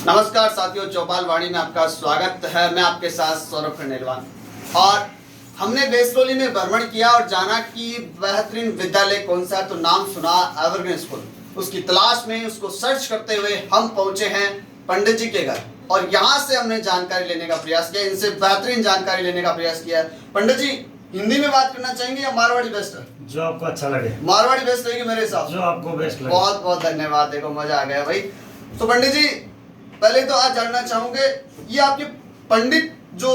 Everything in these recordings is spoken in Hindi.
नमस्कार साथियों, चौपाल वाणी में आपका स्वागत है। मैं आपके साथ सौरभ खंडेलवाल। और हमने बेसरोली में भ्रमण किया और जाना कि बेहतरीन विद्यालय कौन सा है। तो नाम सुना एवरग्रीन स्कूल। उसकी तलाश में उसको सर्च करते हुए हम पहुंचे हैं पंडित जी के घर और यहाँ से हमने जानकारी लेने का प्रयास किया, इनसे बेहतरीन जानकारी लेने का प्रयास किया है। पंडित जी हिंदी में बात करना चाहेंगे या मारवाड़ी बेस्ट है? जो आपको अच्छा लगे। मारवाड़ी बेस्ट रहेगी मेरे हिसाब से। जो आपको बेस्ट लगे। बहुत बहुत धन्यवाद, देखो मजा आ गया भाई। तो पंडित जी पहले तो आज जानना चाहूंगे, ये आपके पंडित जो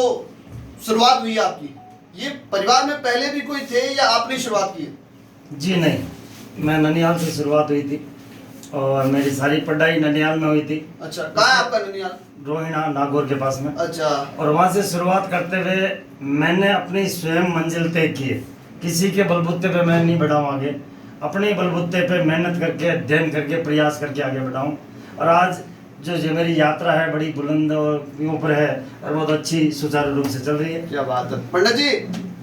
शुरुआत हुई आपकी, ये परिवार में पहले भी कोई थे या आपने शुरुआत की? जी नहीं, मैं ननिहाल से शुरुआत हुई थी और मेरी सारी पढ़ाई ननिहाल में हुई थी। अच्छा, कहाँ है आपका ननिहाल? रोहिणा नागौर के पास में। अच्छा। और वहाँ से शुरुआत करते हुए मैंने अपनी स्वयं मंजिल तय की है। किसी के बलबूते पे मैं नहीं बढ़ाऊँ आगे, अपने बलबूते पे मेहनत करके, अध्ययन करके, प्रयास करके आगे बढ़ाऊँ। और आज जो मेरी यात्रा है बड़ी बुलंद और ऊपर है और बहुत अच्छी सुचारू रूप से चल रही है। क्या बात है पंडित जी,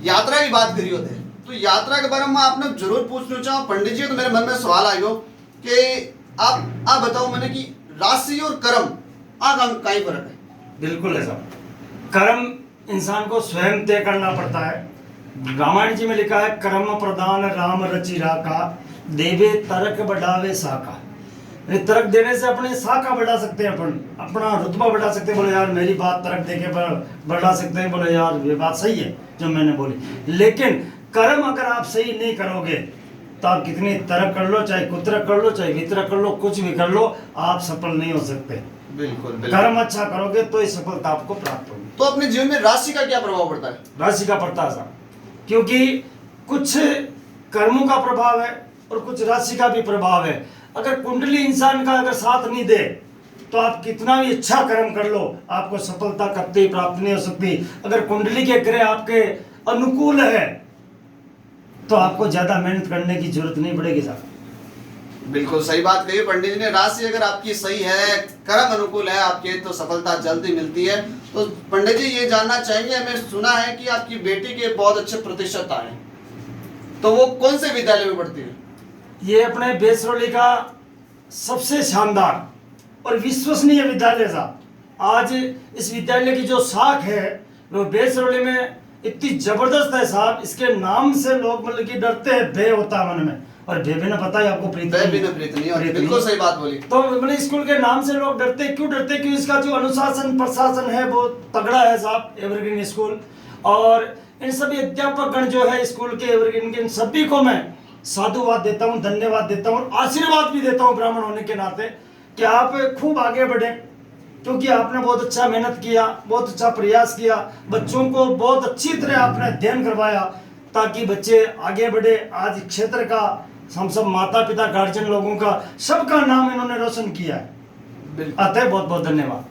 यात्रा की बात करी होते तो यात्रा के बारे में आपने जरूर पूछना चाहूँ पंडित जी। तो मेरे मन में सवाल आयो कि आप बताओ मैंने कि राशि और कर्म का ही फर्क है? बिल्कुल है साहब, कर्म इंसान को स्वयं तय करना पड़ता है। रामायण जी में लिखा है, कर्म प्रदान राम रचि राका, देवे तरक बढ़ावे साका। तर्क देने से अपने शाखा बढ़ा सकते हैं, अपन अपना रुतबा बढ़ा सकते हैं। बोले यार मेरी बात तर्क देके बढ़ा सकते हैं, बोले यार ये बात सही है जो मैंने बोली। लेकिन कर्म अगर आप सही नहीं करोगे तो आप कितनी तर्क कर लो, चाहे कुतरक कर लो, चाहे वितरक कर लो, कुछ भी कर लो, आप सफल नहीं हो सकते। बिल्कुल। कर्म अच्छा करोगे तो ही सफलता आपको प्राप्त होगी। तो अपने जीवन में राशि का क्या प्रभाव पड़ता है? राशि का पड़ता है साहब, क्योंकि कुछ कर्मों का प्रभाव है और कुछ राशि का भी प्रभाव है। अगर कुंडली इंसान का अगर साथ नहीं दे तो आप कितना भी अच्छा कर्म कर लो, आपको सफलता कभी प्राप्त नहीं हो सकती। अगर कुंडली के ग्रह आपके अनुकूल है तो आपको ज्यादा मेहनत करने की जरूरत नहीं पड़ेगी साहब। बिल्कुल सही बात कही पंडित जी ने। राशि अगर आपकी सही है, कर्म अनुकूल है आपके, तो सफलता जल्दी मिलती है। तो पंडित जी ये जानना चाहेंगे, हमें सुना है कि आपकी बेटी के बहुत अच्छे प्रतिशत आए, तो वो कौन से विद्यालय में पढ़ती है? ये अपने बेसरोली का सबसे शानदार और विश्वसनीय विद्यालय साहब। आज इस विद्यालय की जो शाख है वो बेसरोली में इतनी जबरदस्त है साहब, इसके नाम से लोग मतलब कि डरते हैं, भय होता है मन में। और भय बिना पता है आपको प्रीत नहीं। बिल्कुल सही बात बोली। तो मतलब स्कूल के नाम से लोग डरते क्यों? डरते क्यों? इसका जो अनुशासन प्रशासन है वो तगड़ा है साहब, एवरग्रीन स्कूल। और इन सभी अध्यापक गण जो है स्कूल के एवरग्रीन के, इन सभी को मैं साधुवाद देता हूँ, धन्यवाद देता हूँ, आशीर्वाद भी देता हूँ ब्राह्मण होने के नाते कि आप खूब आगे बढ़े, क्योंकि आपने बहुत अच्छा मेहनत किया, बहुत अच्छा प्रयास किया, बच्चों को बहुत अच्छी तरह आपने अध्ययन करवाया ताकि बच्चे आगे बढ़े। आज क्षेत्र का हम सब माता पिता गार्जियन लोगों का सबका नाम इन्होंने रोशन किया है। अतः बहुत बहुत धन्यवाद।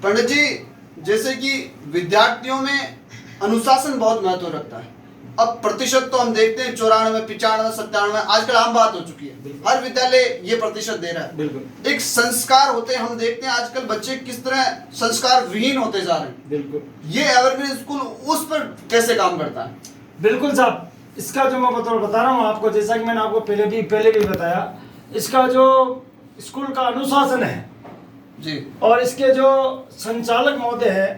पंडित जी जैसे कि विद्यार्थियों में अनुशासन बहुत महत्व रखता है। अब प्रतिशत तो हम देखते हैं 94, 95, 97 आजकल आम बात हो चुकी है। हर विद्यालय ये प्रतिशत दे रहा है। बिल्कुल। एक संस्कार होते हैं, हम देखते हैं आजकल बच्चे किस तरह संस्कार विहीन होते जा रहे हैं। बिल्कुल। ये एवरग्रीन स्कूल उस पर कैसे काम करता है? बिल्कुल साहब, इसका जो मैं बता रहा हूँ आपको, जैसा कि मैंने आपको पहले भी बताया, इसका जो स्कूल का अनुशासन है जी, और इसके जो संचालक महोदय है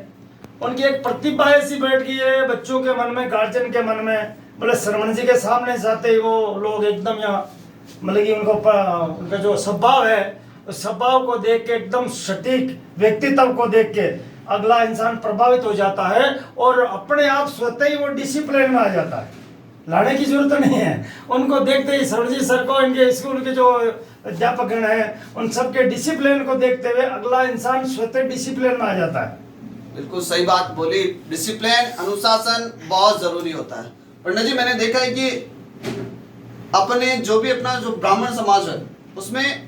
उनकी एक प्रतिभा ऐसी बैठ गई है बच्चों के मन में, गार्जियन के मन में। बोले शरवण जी के सामने जाते ही वो लोग एकदम यहाँ मतलब कि उनका जो स्वभाव है उस स्वभाव को देख के, एकदम सटीक व्यक्तित्व को देख के अगला इंसान प्रभावित हो जाता है और अपने आप स्वतः ही वो डिसिप्लिन में आ जाता है। लाने की जरूरत नहीं है। उनको देखते ही शरवण जी सर को, इनके स्कूल के जो अध्यापक गण हैं, उन सबके डिसिप्लिन को देखते हुए अगला इंसान स्वतः डिसिप्लिन में आ जाता है। बिल्कुल सही बात बोली। डिसिप्लिन, अनुशासन बहुत जरूरी होता है। पंडित जी मैंने देखा है कि अपने जो भी अपना जो ब्राह्मण समाज है उसमें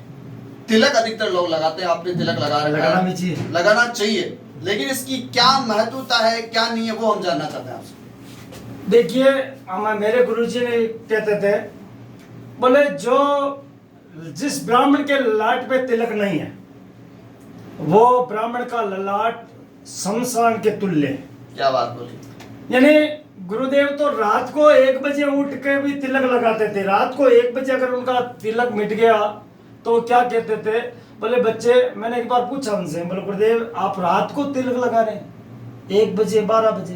तिलक अधिकतर लोग लगाते हैं। आपने तिलक लगाना चाहिए, लेकिन इसकी क्या महत्वता है, क्या नहीं है, वो हम जानना चाहते हैं आपसे। देखिए, मेरे गुरुजी ने कहते थे, बोले जो जिस ब्राह्मण के ललाट पे तिलक नहीं है वो ब्राह्मण का ललाट शमशान के तुल्य है। क्या बात बोली। यानी गुरुदेव तो रात को 1 बजे उठ के भी तिलक लगाते थे। रात को 1 बजे अगर उनका तिलक मिट गया तो क्या कहते थे, बोले बच्चे, मैंने एक बार पूछा उनसे, बोले गुरुदेव आप रात को तिलक लगा रहे हैं 1 बजे 12 बजे?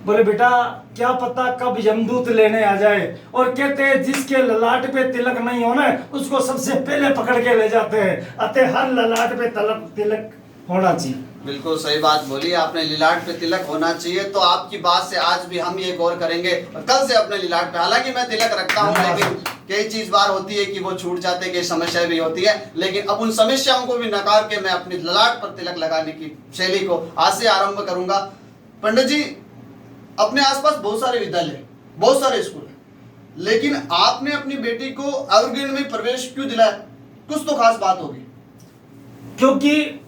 बोले बेटा क्या पता कब यमदूत लेने आ जाए, और कहते हैं जिसके ललाट पे तिलक नहीं होना है उसको सबसे पहले पकड़ के ले जाते हैं, अतः हर ललाट पे तिलक होना चाहिए। बिल्कुल सही बात बोली आपने, लिलाट पे तिलक होना चाहिए। तो आपकी बात से आज भी हम ये गौर करेंगे और कल से अपने लिलाट पे, हालांकि मैं तिलक रखता हूँ लेकिन कई चीज बार होती है कि वो छूट जाते हैं, कई समस्या भी होती है, लेकिन अब उन समस्याओं को भी नकार के मैं अपनी ललाट पर तिलक लगाने की शैली को आज से आरंभ करूंगा। पंडित जी, अपने आसपास बहुत सारे विद्यालय, बहुत सारे स्कूल हैं, लेकिन आपने अपनी बेटी को एवरग्रीन में प्रवेश क्यों दिलाया? कुछ तो खास बात होगी। क्योंकि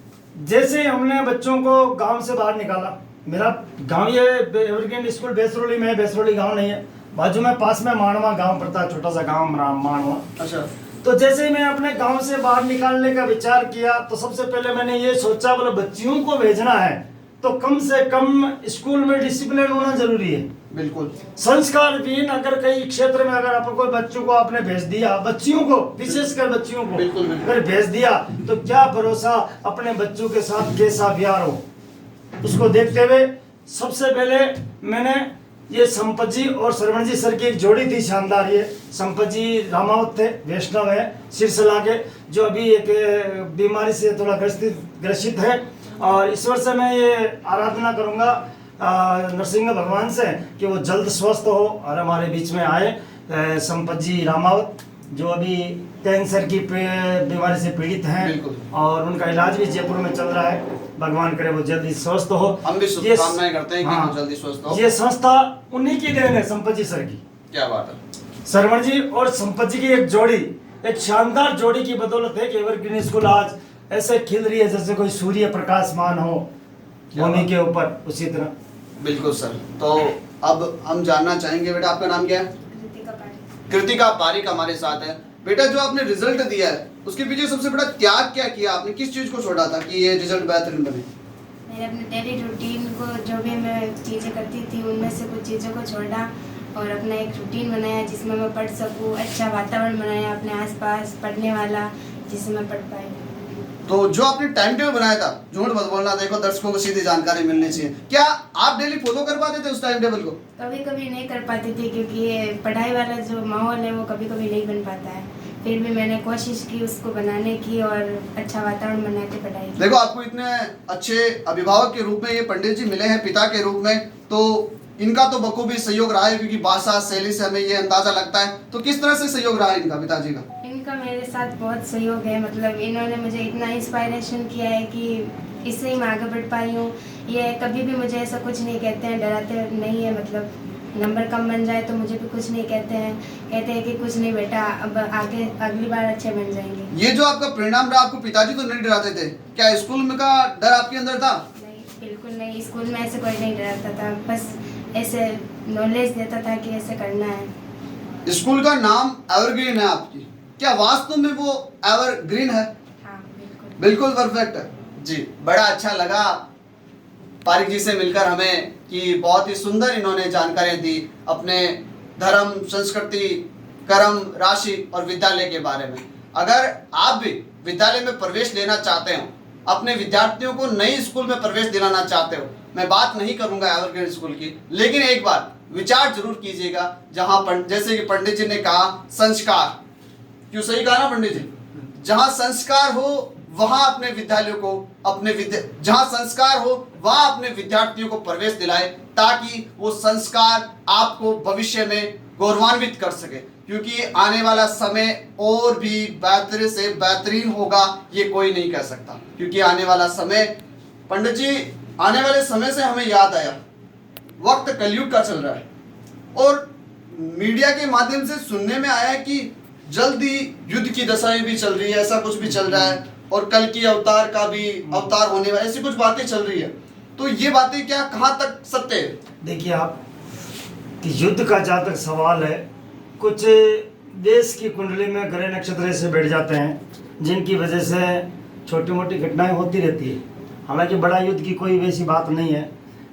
जैसे हमने बच्चों को गांव से बाहर निकाला, मेरा गांव ये एवरग्रीन स्कूल बेसरोली में है, बेसरोली गांव नहीं है, बाजू में पास में मानवा गांव पड़ता है, छोटा सा गांव मानवा। अच्छा। तो जैसे मैं अपने गांव से बाहर निकालने का विचार किया तो सबसे पहले मैंने ये सोचा, बोले बच्चियों को भेजना है तो कम से कम स्कूल में डिसिप्लिन होना जरूरी है। बिल्कुल। संस्कार विहीन अगर कई क्षेत्र में अगर आप कोई बच्चों को आपने भेज दिया, बच्चियों को विशेषकर बच्चियों को बिल्कुल। अगर भेज दिया तो क्या भरोसा अपने बच्चों के साथ कैसा व्यवहार हो, उसको देखते हुए सबसे पहले मैंने ये संपत जी और श्रवण जी सर की एक जोड़ी थी शानदार। ये संपत जी रामावत थे, वैष्णव है, सिरसला के, जो अभी एक बीमारी से थोड़ा ग्रसित है, और ईश्वर से मैं ये आराधना करूंगा नरसिंह भगवान से कि वो जल्द स्वस्थ हो और हमारे बीच में आए। संपत जी रामावत जो अभी कैंसर की बीमारी से पीड़ित हैं और उनका इलाज भी जयपुर में चल रहा है, भगवान करे वो जल्दी स्वस्थ हो। हम भी शुभकामनाएं करते हैं कि वो जल्दी स्वस्थ हो। ये संस्था उन्हीं की देन है, संपत जी सर की। क्या बात है। श्रवण जी और संपत जी की एक जोड़ी, एक शानदार जोड़ी की बदौलत है कि एवरग्रीन स्कूल आज ऐसे खिल रही है जैसे कोई सूर्य प्रकाशमान हो भूमि के ऊपर, उसी तरह। बिल्कुल सर। तो अब हम जानना चाहेंगे, बेटा आपका नाम क्या है? कृतिका पारिक हमारे साथ है। बेटा जो आपने रिजल्ट दिया है उसके पीछे सबसे बड़ा त्याग क्या किया आपने, किस चीज को छोड़ा था कि ये रिजल्ट बेहतरीन बने? मैंने अपने डेली रूटीन को, जो भी मैं चीज़ें करती थी उनमें से कुछ चीज़ों को छोड़ा और अपना एक रूटीन बनाया जिसमें मैं पढ़ सकूं, अच्छा वातावरण बनाया अपने आसपास पढ़ने वाला जिससे मैं पढ़ पाई। तो जो आपने टाइम टेबल बनाया था, झूठ मत बोलना, देखो दर्शकों को सीधी जानकारी मिलनी चाहिए, क्या आप डेली फॉलो कर पाते थे उस टाइम टेबल को? कभी कभी नहीं कर पाती थी क्योंकि ये पढ़ाई वाला जो माहौल है वो कभी कभी नहीं बन पाता है, फिर भी मैंने कोशिश की उसको बनाने की और अच्छा वातावरण बना के पढ़ाई। देखो आपको इतने अच्छे अभिभावक के रूप में ये पंडित जी मिले हैं, पिता के रूप में, तो इनका तो बखूबी सहयोग रहा है क्योंकि भाषा शैली से हमें ये अंदाजा लगता है। तो किस तरह से सहयोग रहा है इनका, पिताजी का? इनका मेरे साथ बहुत सहयोग है, मतलब इन्होंने मुझे इतना इंस्पायरेशन किया है कि इससे ही मैं आगे बढ़ पाई हूँ। ये कभी भी मुझे ऐसा कुछ नहीं कहते हैं, डराते नहीं है, मतलब नंबर कम बन जाए तो मुझे भी कुछ नहीं कहते हैं, कहते हैं कि कुछ नहीं बेटा अब आगे अगली बार अच्छे बन जाएंगे। ये जो आपका परिणाम रहा, आपको पिताजी तो नहीं डराते थे क्या? स्कूल में का डर आपके अंदर था? नहीं, बिल्कुल नहीं, स्कूल में ऐसे कोई नहीं डराता था, बस ऐसे नॉलेज देता था कि ऐसे करना है। स्कूल का नाम एवरग्रीन है आपकी, क्या वास्तव में वो एवरग्रीन है? हाँ बिल्कुल। बिल्कुल परफेक्ट है जी। बड़ा अच्छा लगा पारिक जी से मिलकर हमें कि बहुत ही सुंदर इन्होंने जानकारियां दी अपने धर्म, संस्कृति, कर्म, राशि और विद्यालय के बारे में। अगर आप भी विद्यालय में प्रवेश लेना चाहते हो, अपने विद्यार्थियों को नई स्कूल में प्रवेश दिलाना चाहते हो, मैं बात नहीं करूंगा एवरग्रीन स्कूल की, लेकिन एक बार विचार जरूर कीजिएगा जहां जैसे कि पंडित जी ने कहा संस्कार, क्यों सही कहा ना पंडित जी, जहां संस्कार हो वहां अपने विद्यालयों को जहां संस्कार हो वहां अपने विद्यार्थियों को प्रवेश दिलाए ताकि वो संस्कार आपको भविष्य में गौरवान्वित कर सके, क्योंकि आने वाला समय और भी बेहतर से बेहतरीन होगा ये कोई नहीं कह सकता। क्योंकि आने वाला समय, पंडित जी आने वाले समय से हमें याद आया वक्त कलयुग का चल रहा है और मीडिया के माध्यम से सुनने में आया कि जल्दी युद्ध की दशाएं भी चल रही है, ऐसा कुछ भी चल रहा है और कल की अवतार का भी अवतार होने वाला, ऐसी कुछ बातें चल रही है। तो ये बातें क्या कहाँ तक सत्य है? देखिए आप कि युद्ध का जहाँ तक सवाल है, कुछ देश की कुंडली में ग्रह नक्षत्र से बैठ जाते हैं जिनकी वजह से छोटी मोटी घटनाएं होती रहती है। हालांकि बड़ा युद्ध की कोई वैसी बात नहीं है,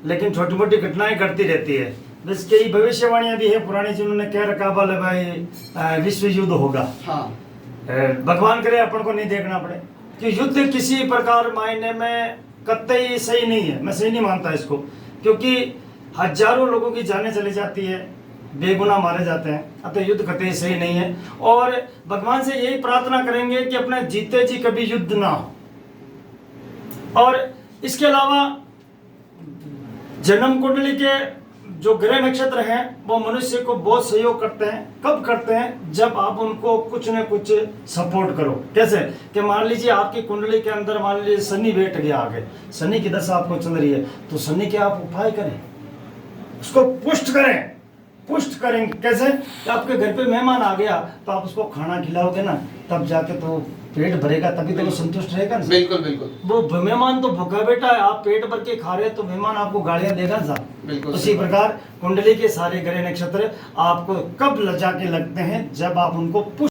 लेकिन छोटी मोटी घटनाएं घटती रहती है। बस कई भविष्यवाणियां भी है पुरानी जिन्होंने कह रखा बोले भाई विश्व युद्ध होगा। हाँ। भगवान करे अपन को नहीं देखना पड़े कि युद्ध किसी प्रकार मायने में कतई सही नहीं है, मैं सही नहीं मानता इसको, क्योंकि हजारों लोगों की जानें चली जाती है, बेगुनाह मारे जाते हैं, अतः युद्ध कतई सही नहीं है। और भगवान से यही प्रार्थना करेंगे कि अपने जीते जी कभी युद्ध ना हो। और इसके अलावा जन्म कुंडली के जो ग्रह नक्षत्र हैं वो मनुष्य को बहुत सहयोग करते हैं। कब करते हैं? जब आप उनको कुछ न कुछ सपोर्ट करो। कैसे कि मान लीजिए आपकी कुंडली के अंदर मान लीजिए शनि बैठ गया आगे, शनि की दशा आपको चल रही है, तो शनि के आप उपाय करें, उसको पुष्ट करें। पुष्ट करेंगे कैसे? कि आपके घर पे मेहमान आ गया तो आप उसको खाना खिलाओगे ना, तब जाके तो पेट भरेगा, तभी तो वो संतुष्ट रहेगा ना। बिल्कुल बिल्कुल। वो मेहमान तो भूखा बैठा है, आप पेट भर के खा रहे हैं तो मेहमान आपको गालियां देगा साहब। बिल्कुल उसी प्रकार कुंडली के सारे ग्रह नक्षत्र आपको कब जाके लगते हैं? जब आप उनको